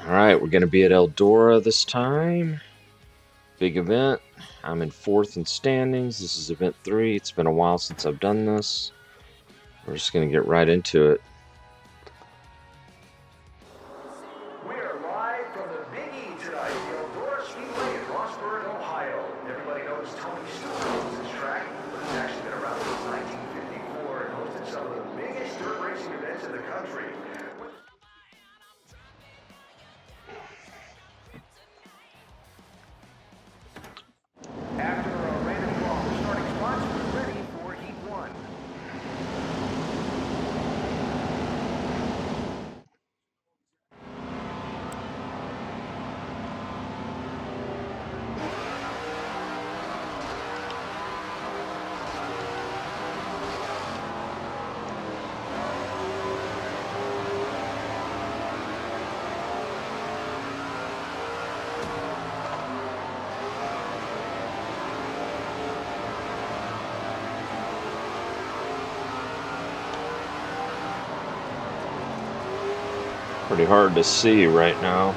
Alright, we're going to be at Eldora this time. Big event. I'm in 4th in standings. This is event 3. It's been a while since I've done this. We're just going to get right into it. We are live from the Big E tonight, the Eldora Speedway in Rossburg, Ohio. Everybody knows Tony Stewart owns this track, but it's actually been around since 1954 and hosted some of the biggest dirt racing events in the country. After a random draw, the starting spots are ready for Heat 1. Pretty hard to see right now.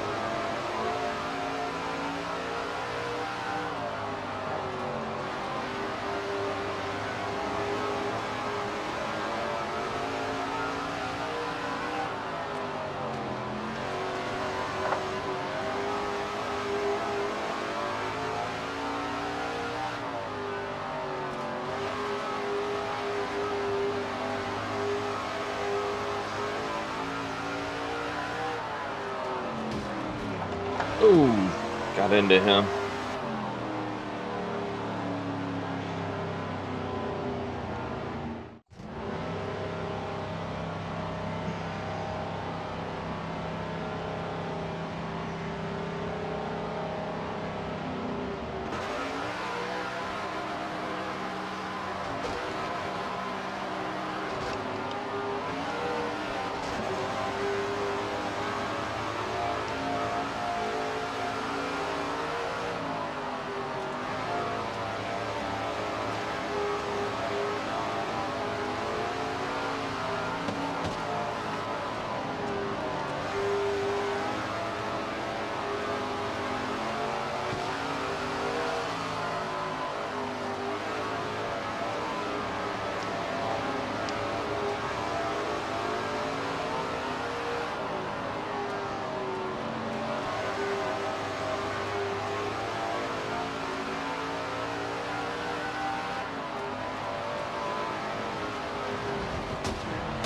Ooh, got into him.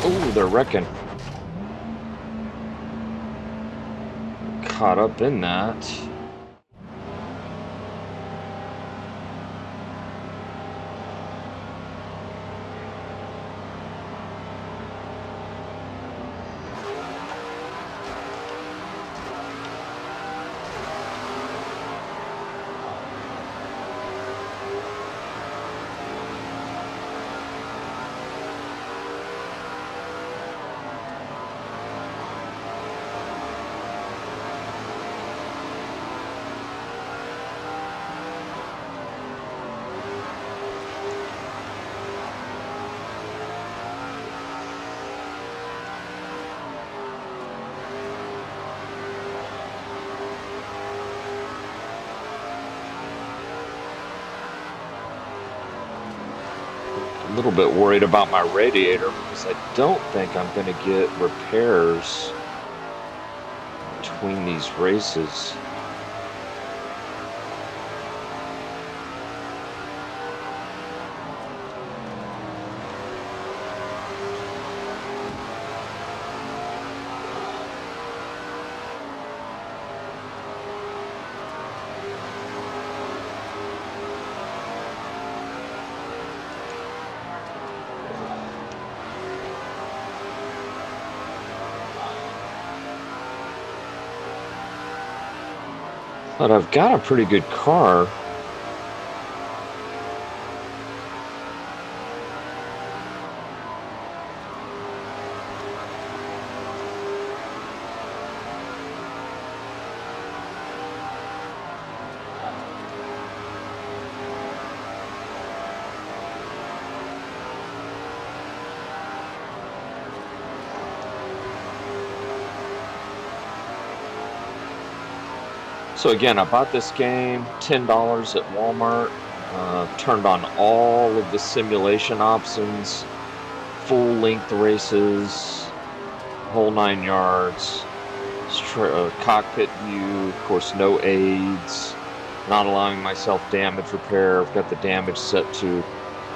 Ooh, they're wrecking. Caught up in that. A little bit worried about my radiator because I don't think I'm going to get repairs between these races. But I've got a pretty good car. So again, I bought this game, $10 at Walmart. Turned on all of the simulation options, full length races, whole 9 yards, cockpit view, of course no aids, not allowing myself damage repair. I've got the damage set to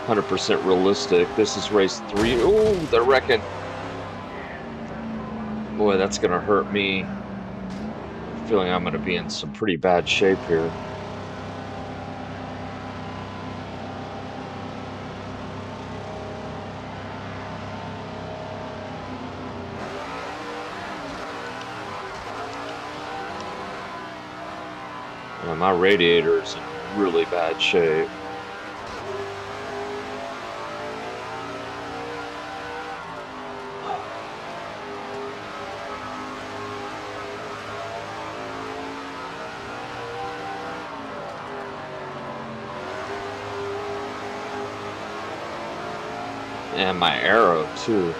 100% realistic. This is race 3. Ooh, they're wrecking. Boy, that's gonna hurt me. I'm feeling I'm gonna be in some pretty bad shape here. My radiator's in really bad shape. And my arrow too.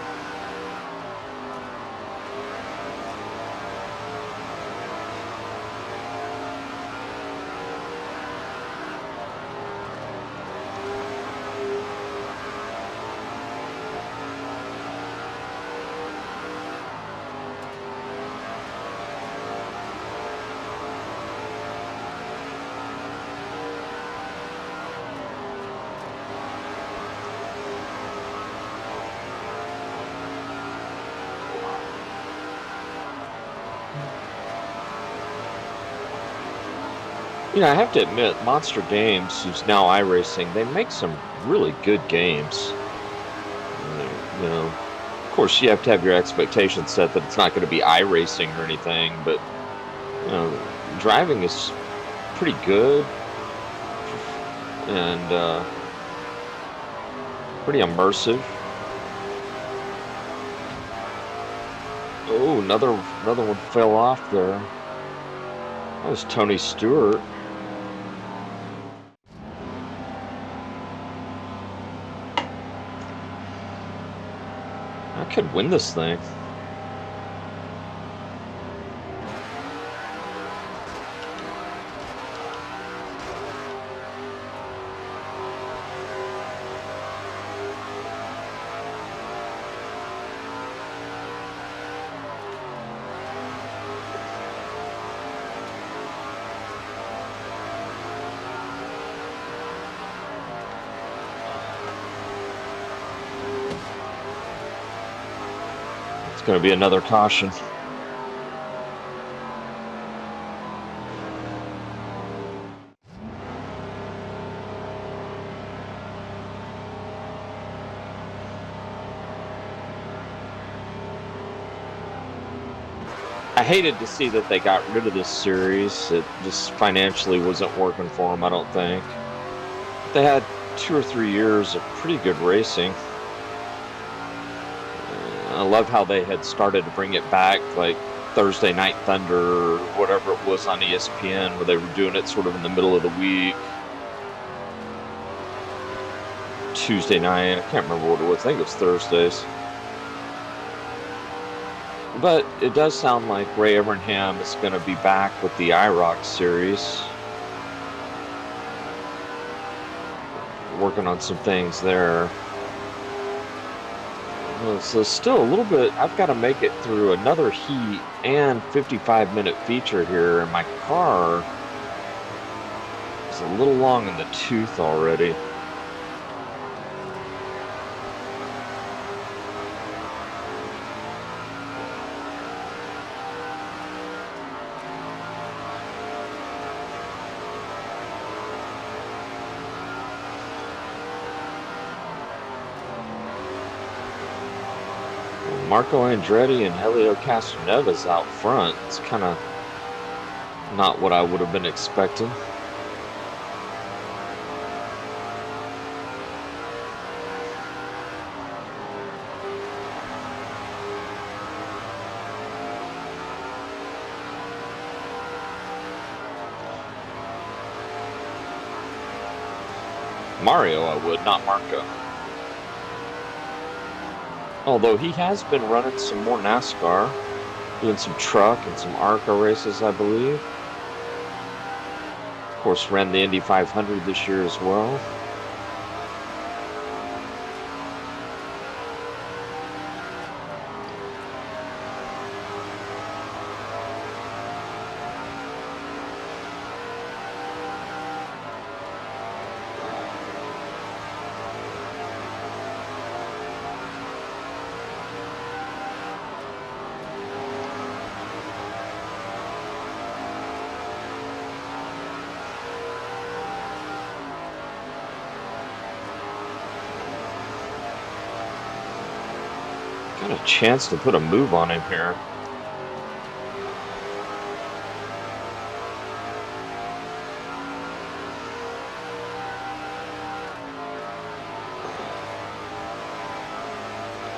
You know, I have to admit, Monster Games, who's now iRacing, they make some really good games. You know, of course, you have to have your expectations set that it's not going to be iRacing or anything, but you know, driving is pretty good and pretty immersive. Oh, another one fell off there. That was Tony Stewart. I could win this thing. Going to be another caution. I hated to see that they got rid of this series. It just financially wasn't working for them, I don't think. They had 2 or 3 years of pretty good racing. I love how they had started to bring it back, like Thursday Night Thunder or whatever it was on ESPN, where they were doing it sort of in the middle of the week. Tuesday night, I can't remember what it was. I think it was Thursdays. But it does sound like Ray Evernham is going to be back with the IROC series. Working on some things there. So still a little bit, I've got to make it through another heat and 55-minute feature here, and my car is a little long in the tooth already. Marco Andretti and Helio Castroneva's out front. It's kind of not what I would have been expecting. Mario, I would, not Marco. Although he has been running some more NASCAR, doing some truck and some ARCA races, I believe. Of course, ran the Indy 500 this year as well. Got a chance to put a move on him here.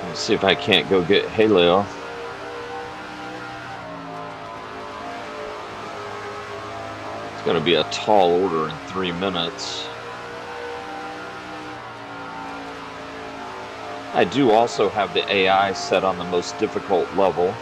Let's see if I can't go get Haleo. It's going to be a tall order in 3 minutes. I do also have the AI set on the most difficult level.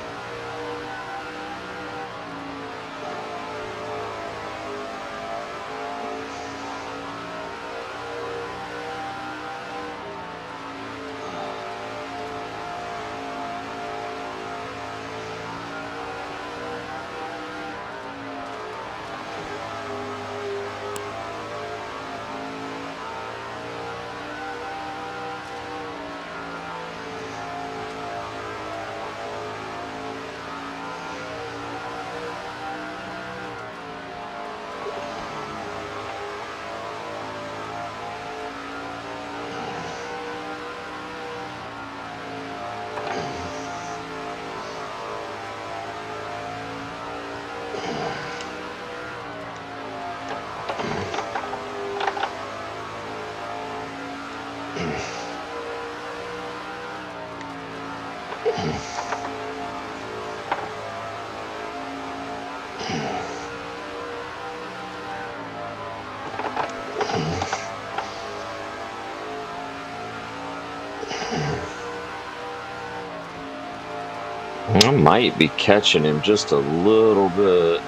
I might be catching him just a little bit.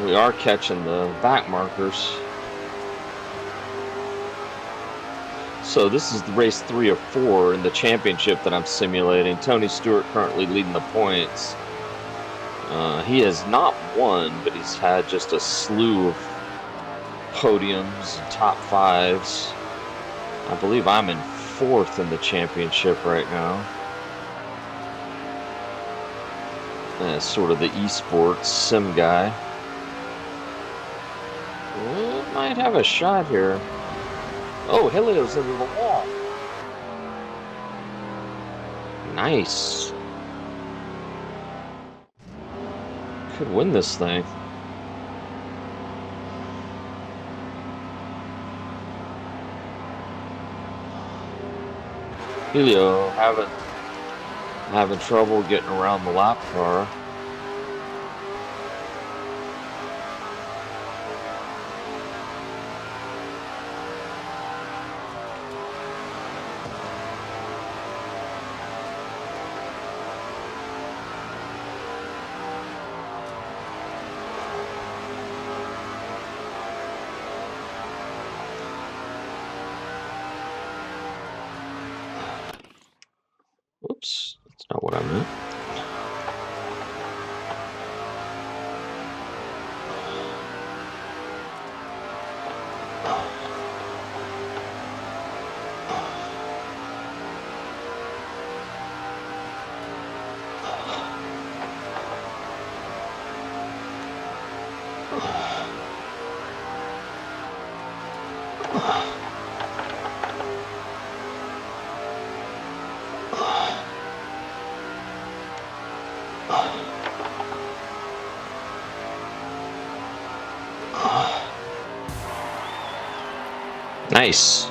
We are catching the back markers. So this is the race 3 of 4 in the championship that I'm simulating. Tony Stewart currently leading the points. He has not won, but he's had just a slew of podiums and top fives. I believe I'm in 4th in the championship right now. As sort of the esports sim guy. Might have a shot here. Oh, Helios into the wall. Nice. Could win this thing. Helio having trouble getting around the lap car. Whoops, that's not what I meant. Nice.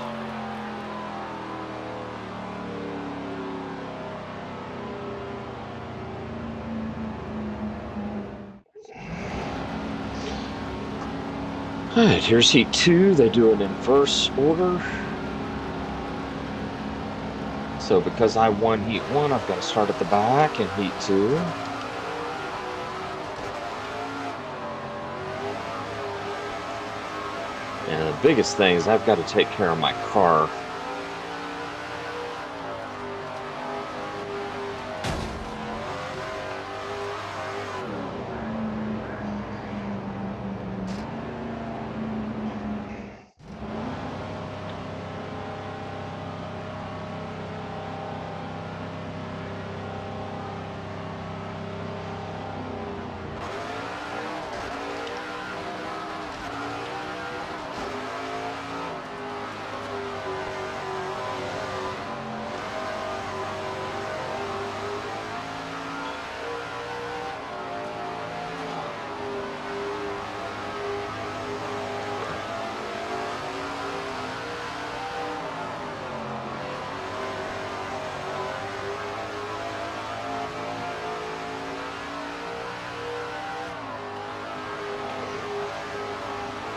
Alright, here's heat 2. They do an inverse order. So because I won heat 1, I've got to start at the back in heat 2. And the biggest thing is I've got to take care of my car.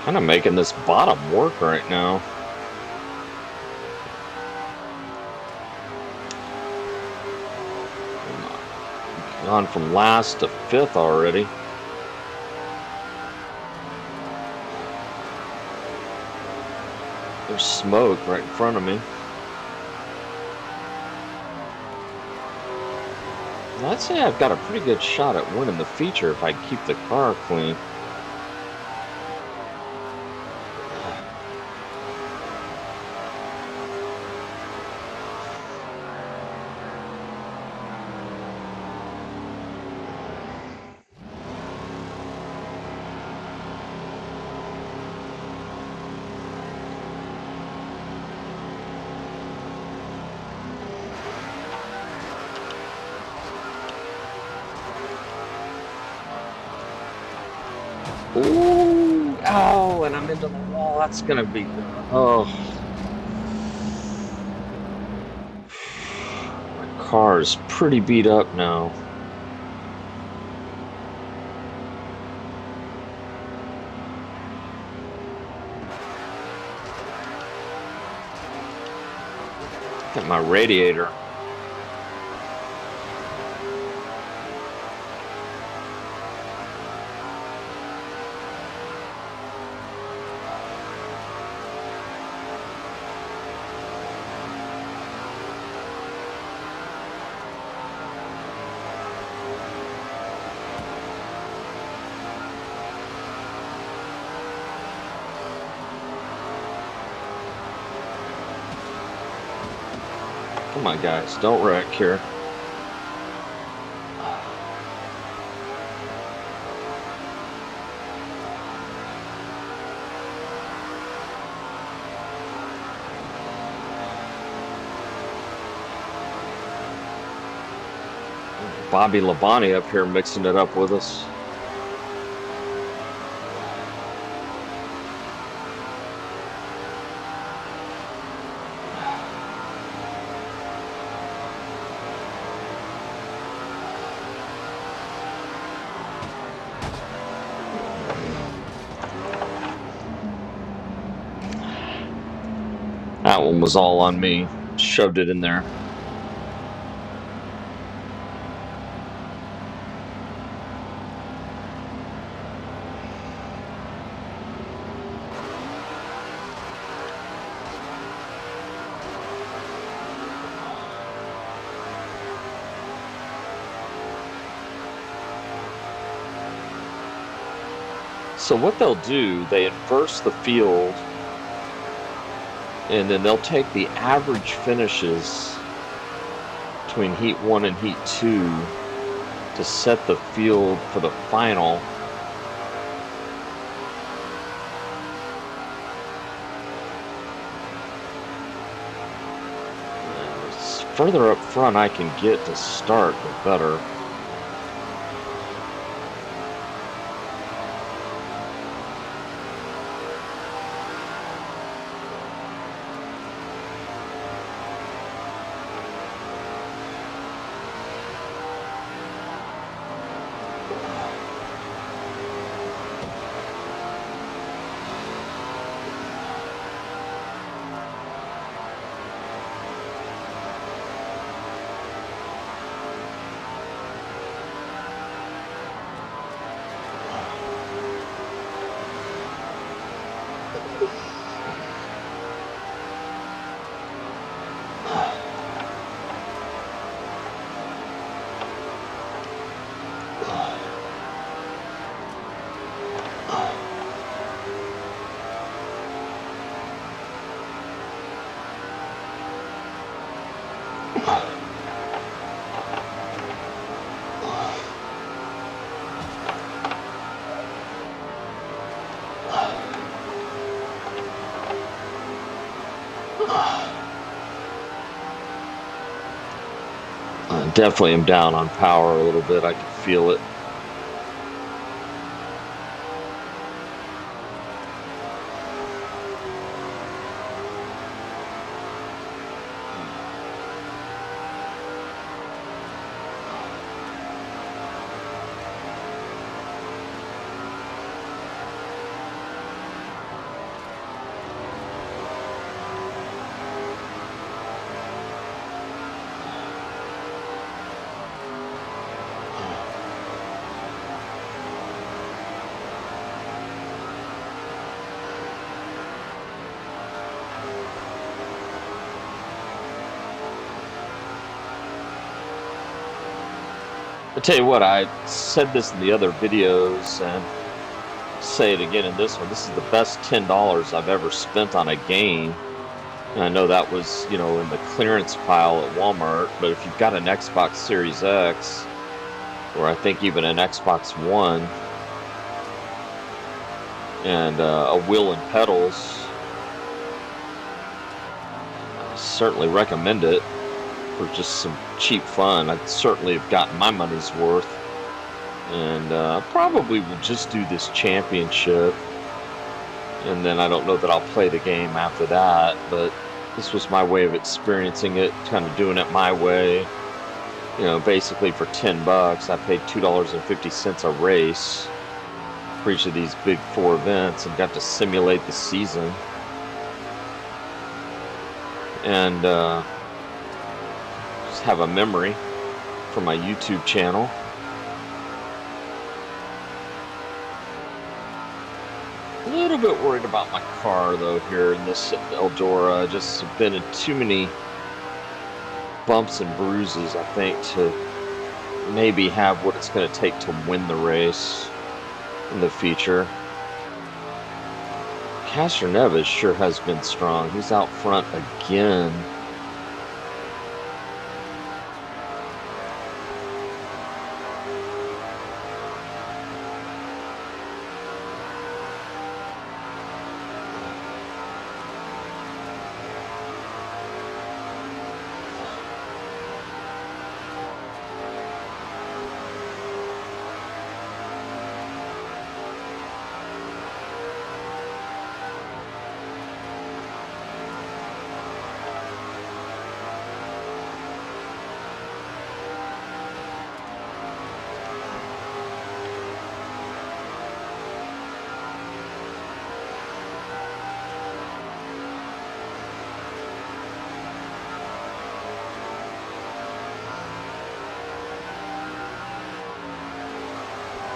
Kind of making this bottom work right now. Gone from last to 5th already. There's smoke right in front of me. I'd say I've got a pretty good shot at winning the feature if I keep the car clean. Ooh, oh, and I'm into the wall. That's gonna be, oh. My car's pretty beat up now. Got my radiator. Come on, guys, don't wreck here. Bobby Labonte up here mixing it up with us. That one was all on me. Shoved it in there. So what they'll do, they inverse the field, and then they'll take the average finishes between heat 1 and heat 2 to set the field for the final. The further up front I can get to start, the better. Definitely am down on power a little bit. I can feel it. I tell you what, I said this in the other videos and say it again in this one. This is the best $10 I've ever spent on a game. And I know that was, in the clearance pile at Walmart, but if you've got an Xbox Series X, or I think even an Xbox One, and a wheel and pedals, I certainly recommend it for just some cheap fun. I certainly have gotten my money's worth, and I probably will just do this championship, and then I don't know that I'll play the game after that, but this was my way of experiencing it, kind of doing it my way. Basically for $10, I paid $2.50 a race for each of these big 4 events and got to simulate the season. And just have a memory for my YouTube channel. A little bit worried about my car though here in this Eldora. Just been in too many bumps and bruises, I think, to maybe have what it's going to take to win the race in the feature. Castroneves sure has been strong. He's out front again.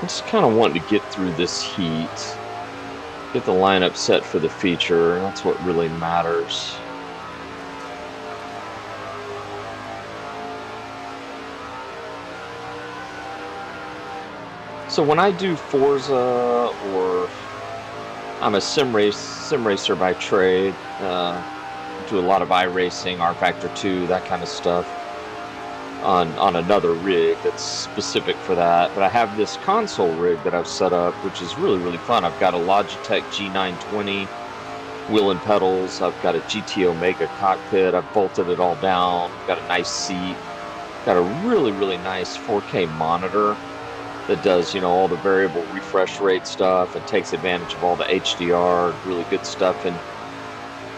I'm just kind of wanting to get through this heat, get the lineup set for the feature. That's what really matters. So when I do Forza, or I'm a sim racer by trade, do a lot of iRacing, R Factor 2, that kind of stuff, on another rig that's specific for that. But I have this console rig that I've set up, which is really, really fun. I've got a Logitech G920 wheel and pedals. I've got a GT Omega cockpit. I've bolted it all down. Got a nice seat. Got a really, really nice 4K monitor that does, all the variable refresh rate stuff and takes advantage of all the HDR, really good stuff in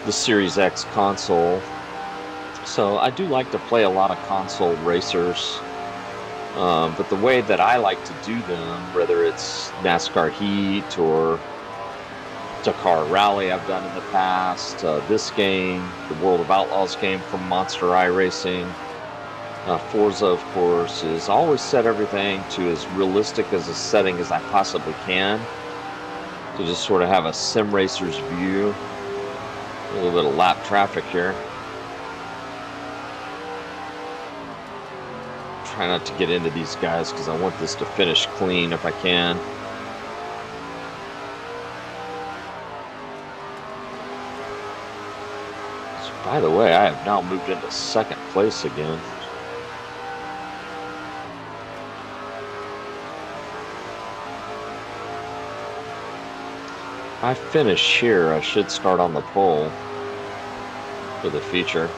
the Series X console. So I do like to play a lot of console racers, but the way that I like to do them, whether it's NASCAR Heat or Dakar Rally I've done in the past, this game, the World of Outlaws game from Monster iRacing, Forza, of course, is always set everything to as realistic as a setting as I possibly can, to just sort of have a sim racer's view. A little bit of lap traffic here. Try not to get into these guys because I want this to finish clean if I can. So, by the way, I have now moved into second place again. If I finish here, I should start on the pole for the feature.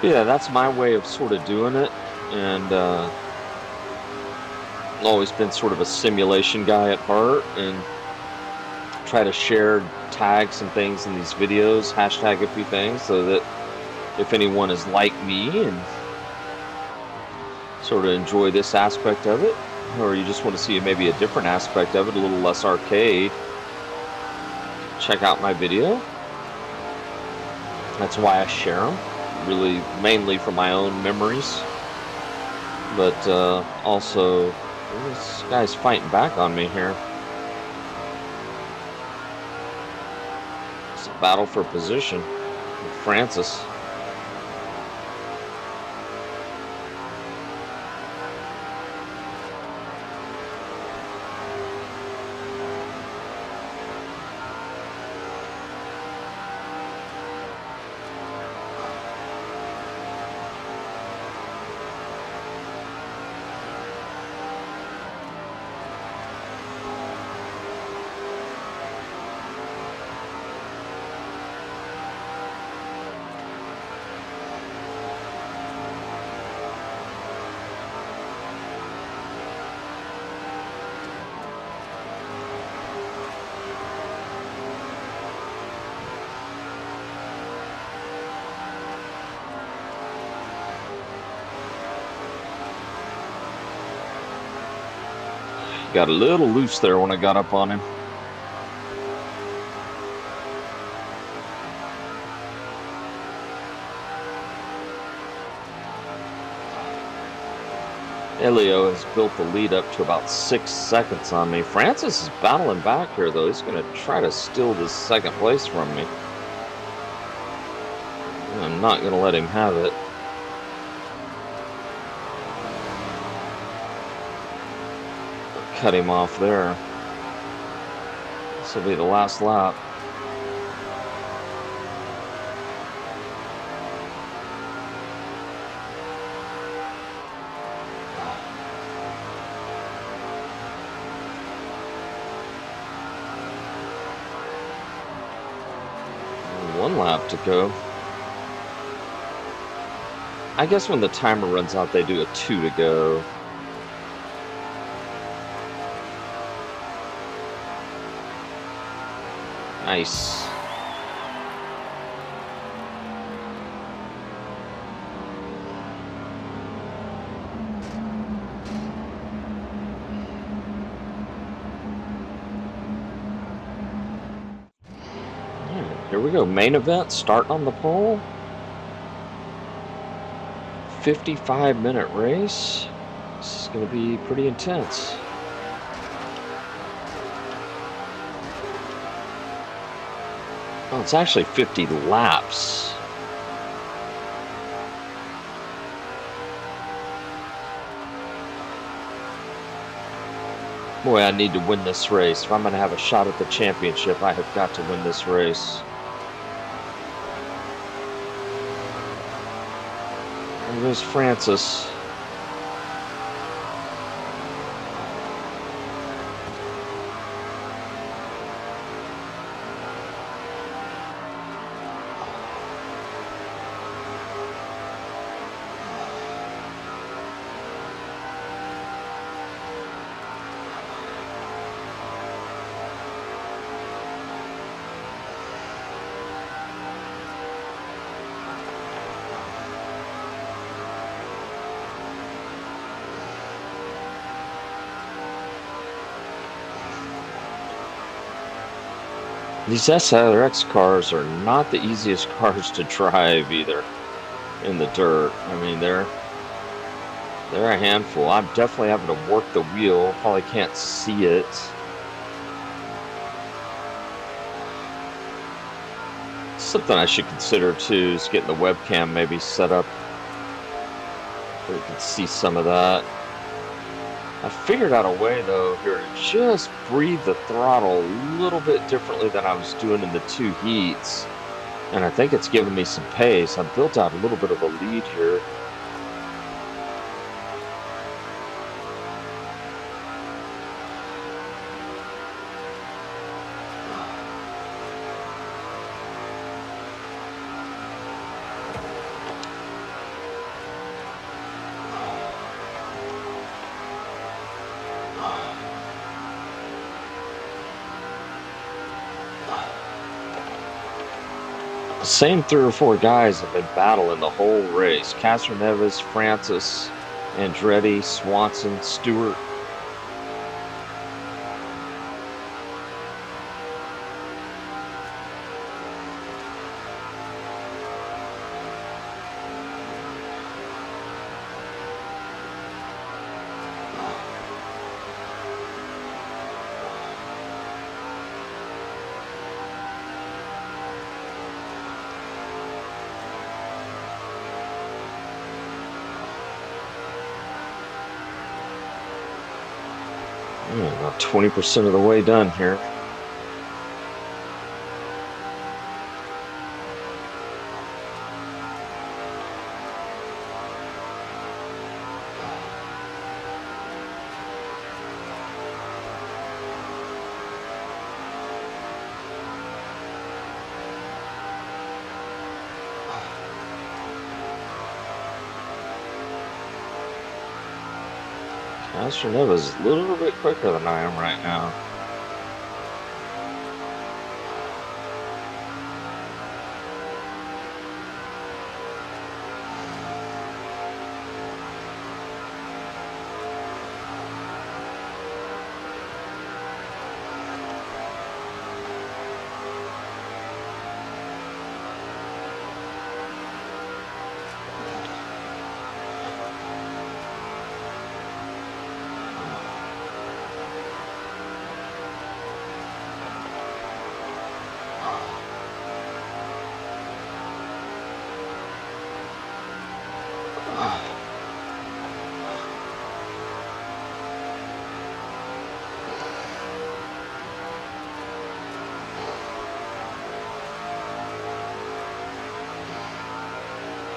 Yeah, that's my way of sort of doing it, and always been sort of a simulation guy at heart, and try to share tags and things in these videos, hashtag a few things, so that if anyone is like me and sort of enjoy this aspect of it, or you just want to see maybe a different aspect of it, a little less arcade, check out my video. That's why I share them, really mainly for my own memories, but also this guy's fighting back on me here. It's a battle for position with Francis. Got a little loose there when I got up on him. Elio has built the lead up to about 6 seconds on me. Francis is battling back here, though. He's going to try to steal this second place from me. I'm not going to let him have it. Cut him off there. This will be the last lap. One lap to go. I guess when the timer runs out, they do a 2 to go. Nice. Here we go. Main event starting on the pole. 55-minute race. This is going to be pretty intense. Oh, it's actually 50 laps. Boy, I need to win this race. If I'm going to have a shot at the championship, I have got to win this race. There goes Francis. These SRX cars are not the easiest cars to drive either in the dirt. I mean, they're a handful. I'm definitely having to work the wheel. Probably can't see it. Something I should consider too is getting the webcam maybe set up so you can see some of that. I figured out a way though here to just breathe the throttle a little bit differently than I was doing in the 2 heats. And I think it's given me some pace. I've built out a little bit of a lead here. Same 3 or 4 guys have been battling the whole race. Castroneves, Francis, Andretti, Swanson, Stewart. About 20% of the way done here. Castronova is a little bit quicker than I am right now.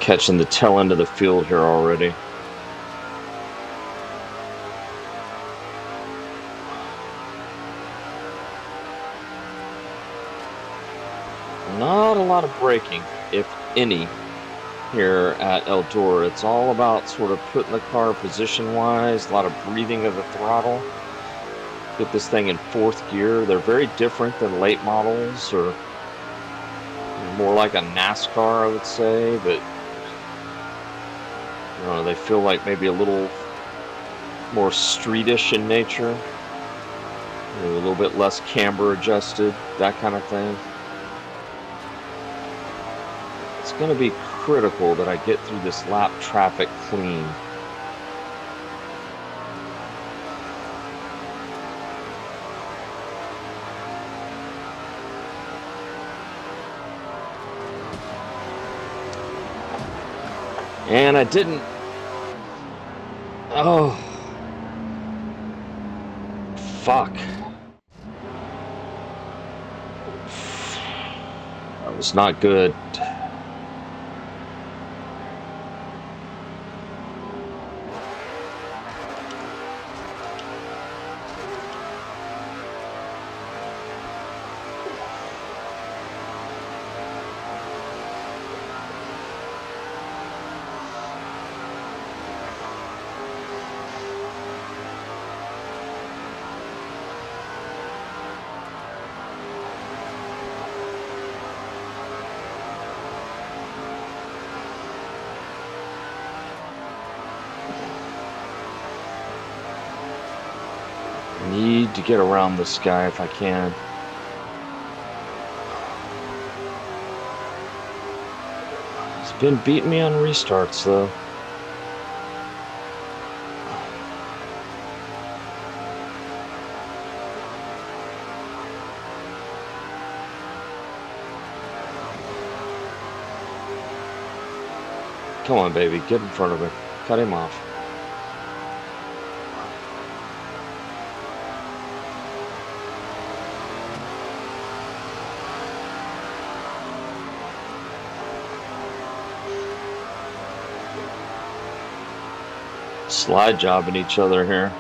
Catching the tail end of the field here already. Not a lot of braking, if any, here at Eldora. It's all about sort of putting the car position-wise, a lot of breathing of the throttle. Get this thing in 4th gear. They're very different than late models, or more like a NASCAR, I would say, but they feel like maybe a little more streetish in nature. A little bit less camber adjusted, that kind of thing. It's going to be critical that I get through this lap traffic clean. And I didn't. Oh. Fuck. That was not good. Need to get around this guy if I can. He's been beating me on restarts though. Come on, baby, get in front of him. Cut him off. Slide jobbing each other here.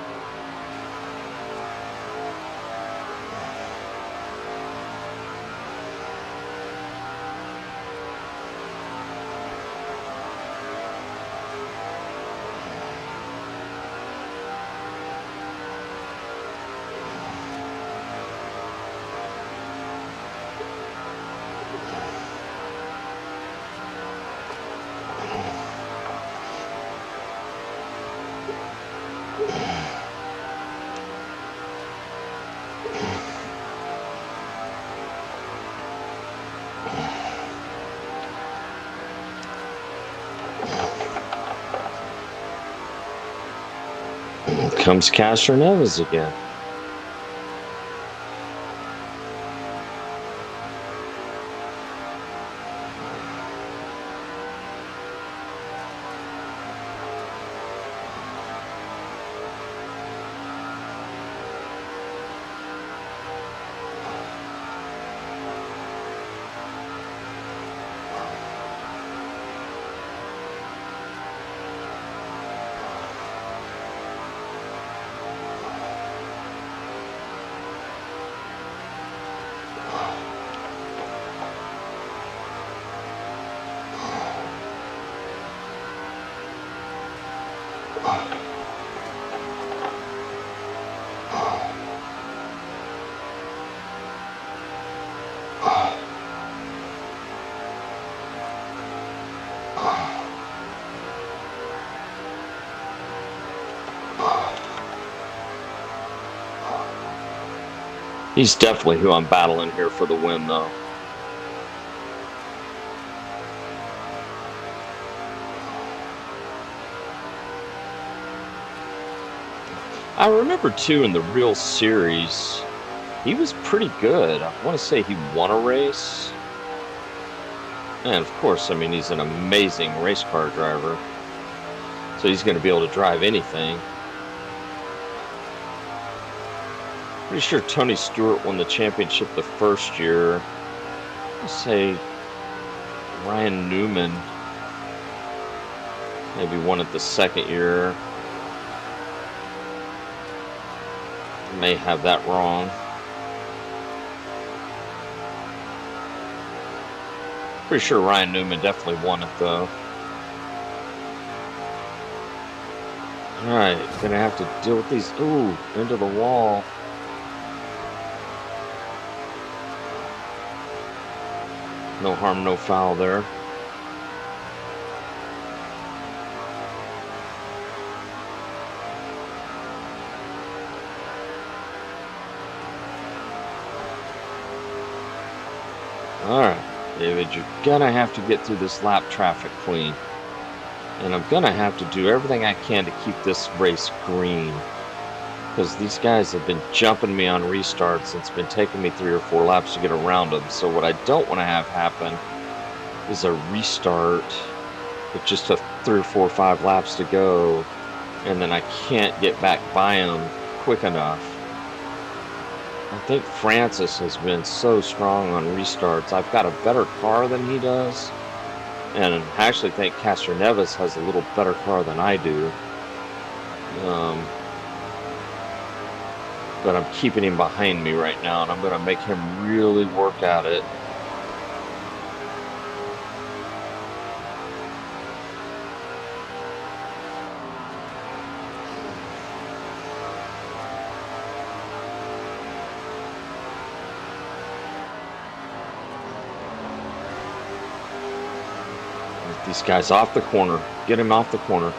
comes Castroneves again. He's definitely who I'm battling here for the win, though. I remember, too, in the real series, he was pretty good. I want to say he won a race. And, of course, I mean, he's an amazing race car driver. So he's going to be able to drive anything. Pretty sure Tony Stewart won the championship the first year. Let's say Ryan Newman maybe won it the second year. May have that wrong. Pretty sure Ryan Newman definitely won it, though. Alright, gonna have to deal with these. Ooh, into the wall. No harm, no foul there. Alright, David, you're gonna have to get through this lap traffic clean. And I'm gonna have to do everything I can to keep this race green. Because these guys have been jumping me on restarts. It's been taking me 3 or 4 laps to get around them. So what I don't want to have happen is a restart with just 3 or 4 or 5 laps to go. And then I can't get back by them quick enough. I think Francis has been so strong on restarts. I've got a better car than he does. And I actually think Castroneves has a little better car than I do. But I'm keeping him behind me right now, and I'm going to make him really work at it. Get these guys off the corner. Get him off the corner.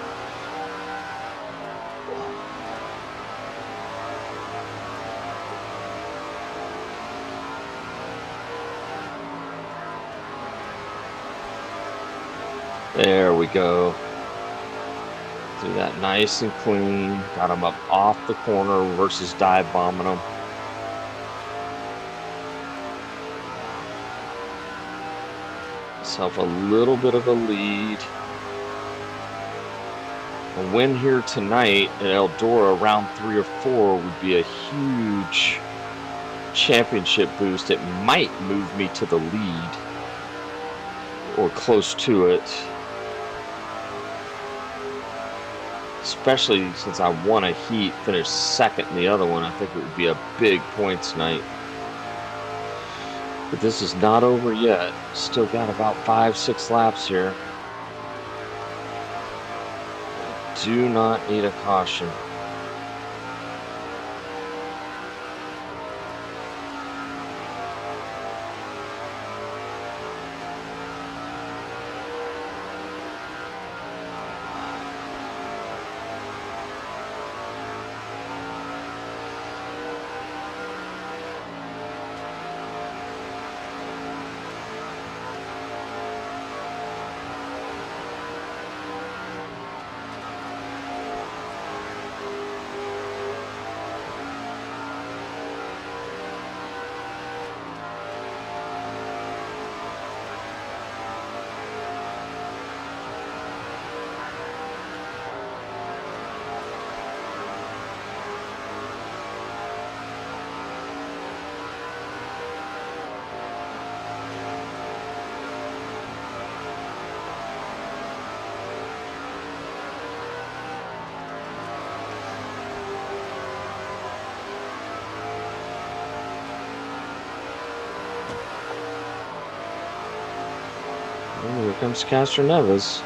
There we go. Do that nice and clean. Got him up off the corner versus dive bombing him. Myself a little bit of a lead. A win here tonight at Eldora, round 3 or 4, would be a huge championship boost. It might move me to the lead or close to it. Especially since I won a heat, finished second in the other one. I think it would be a big points night. But this is not over yet. Still got about 5-6 laps here. Do not need a caution. Oh, here comes Castro Neves.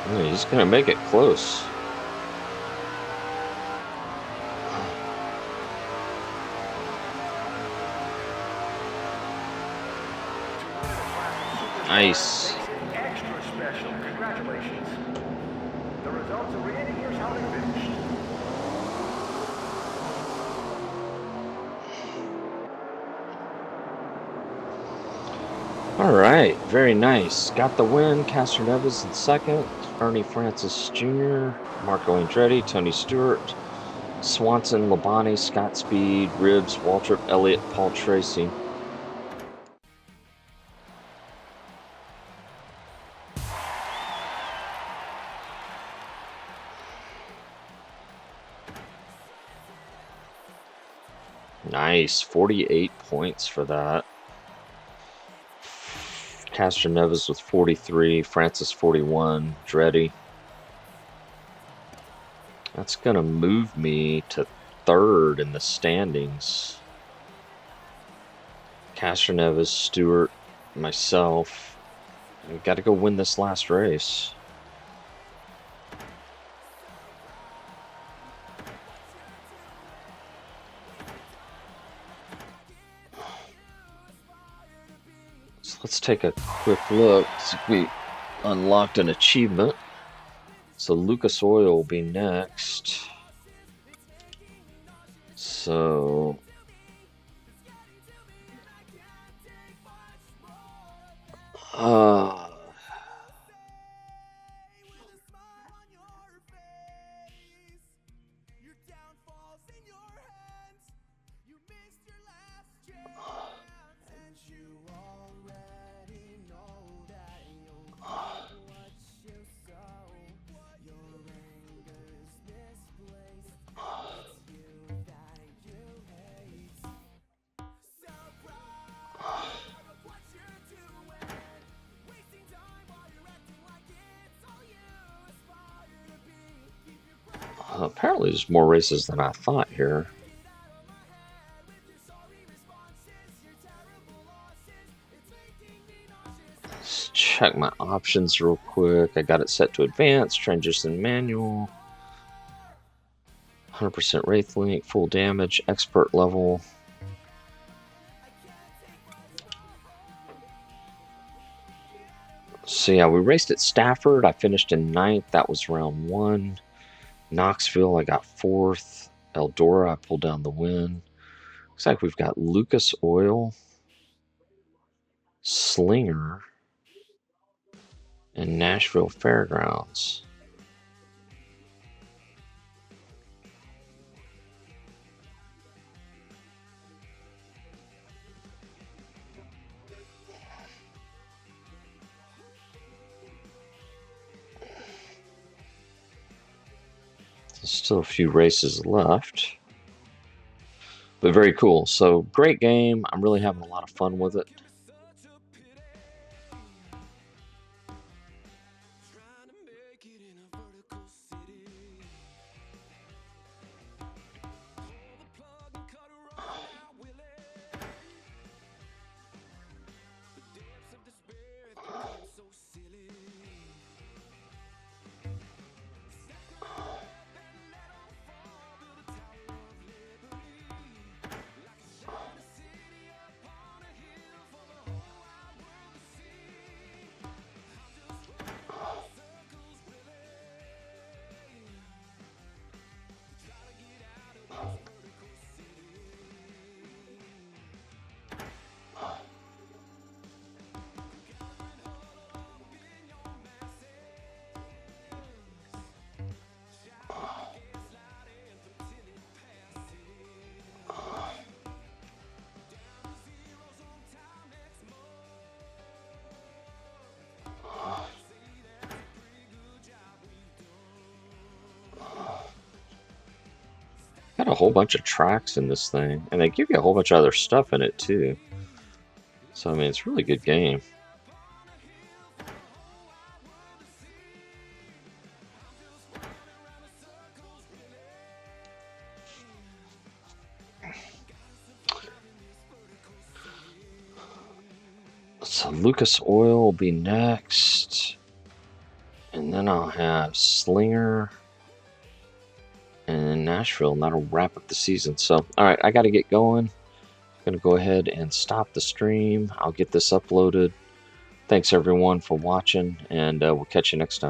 Oh, he's gonna make it close. Nice. Extra special. Congratulations. The results are in. Here's how they finished. All right, very nice. Got the win. Castro Neves in second. Ernie Francis Jr., Marco Andretti, Tony Stewart, Swanson, Labonte, Scott Speed, Ribbs, Waltrip, Elliott, Paul Tracy. Nice, 48 points for that. Castro Neves with 43, Francis 41, Andretti. That's gonna move me to third in the standings. Castro Neves, Stewart, myself. We've got to go win this last race. So let's take a quick look. See if we unlocked an achievement. So Lucas Oil will be next. So apparently there's more races than I thought here. Let's check my options real quick. I got it set to advanced, transition manual, 100% wraith link, full damage, expert level. So yeah, we raced at Stafford. I finished in 9th. That was round 1. Knoxville, I got 4th. Eldora, I pulled down the win. Looks like we've got Lucas Oil, Slinger, and Nashville Fairgrounds. There's still a few races left. But very cool. So great game. I'm really having a lot of fun with it. Got a whole bunch of tracks in this thing, and they give you a whole bunch of other stuff in it too. So I mean, it's a really good game. Lucas Oil will be next. And then I'll have Slinger and Nashville, and that'll wrap up the season. So, all right, I got to get going. I'm going to go ahead and stop the stream. I'll get this uploaded. Thanks, everyone, for watching, and we'll catch you next time.